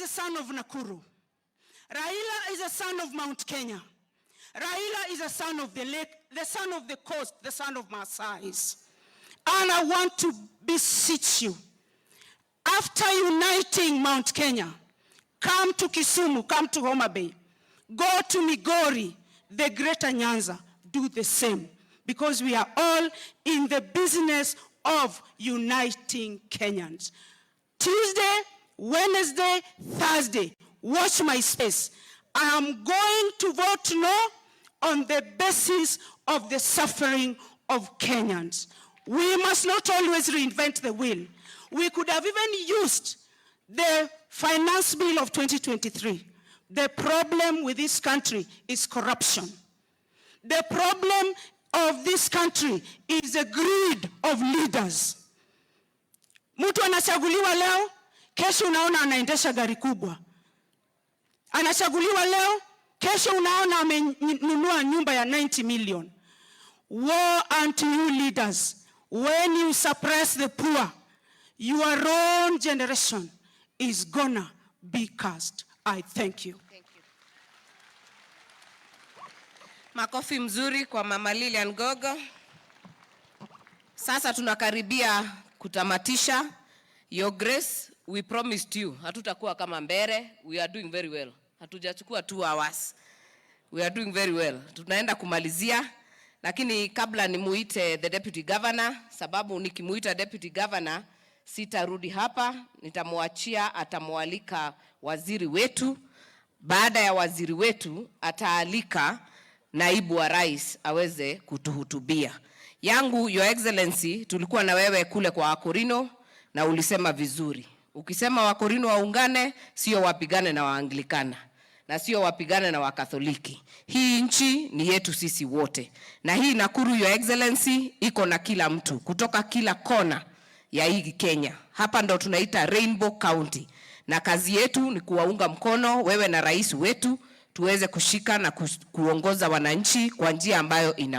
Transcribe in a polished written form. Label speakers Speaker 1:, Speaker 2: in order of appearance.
Speaker 1: a son of Nakuru. Raila is a son of Mount Kenya. Raila is a son of the lake, the son of the coast, the son of Maasais. And I want to beseech you, after uniting Mount Kenya, come to Kisumu, come to Homa Bay, go to Migori, the Greater Nyanza, do the same. Because we are all in the business of uniting Kenyans. Tuesday, Wednesday, Thursday, watch my space. I am going to vote no on the basis of the suffering of Kenyans. We must not always reinvent the wheel. We could have even used the finance bill of 2023. The problem with this country is corruption. The problem of this country is a greed of leaders. Mtu anachaguliwa leo, kesho unaona anaendesha gari kubwa. Anachaguliwa leo, kesho unaona amenunua nyumba ya 90 million. Woe unto you leaders. When you suppress the poor, your own generation is gonna be cursed. I thank you.
Speaker 2: Thank you. Makofi mzuri kwa Mama Lilian Gogo. Sasa tunakaribia kutamatisha. Your Grace, we promised you, hatutakuwa kama mbere. We are doing very well. Hatujachukua 2 hours. We are doing very well. Tunaenda kumalizia. Lakini kabla nimuite the Deputy Governor, sababu nikimuita Deputy Governor, sitarudi hapa, nitamuachia, atamualika waziri wetu. Baada ya waziri wetu, ataalika naibu wa rais aweze kutuhutubia. Yangu, Your Excellency, tulikuwa na wewe kule kwa Wakorino na ulisema vizuri. Ukisema Wakorino waungane, sio wapigane na Waanglikana. Na sio wapigane na Wakatholiki. Hii nchi ni yetu sisi wote. Na hii Nakuru, Your Excellency, iko na kila mtu kutoka kila kona ya hii Kenya. Hapa ndo tunaita Rainbow County. Na kazi yetu ni kuwaunga mkono wewe na rais wetu tuweze kushika na kuongoza wananchi kwa njia ambayo ina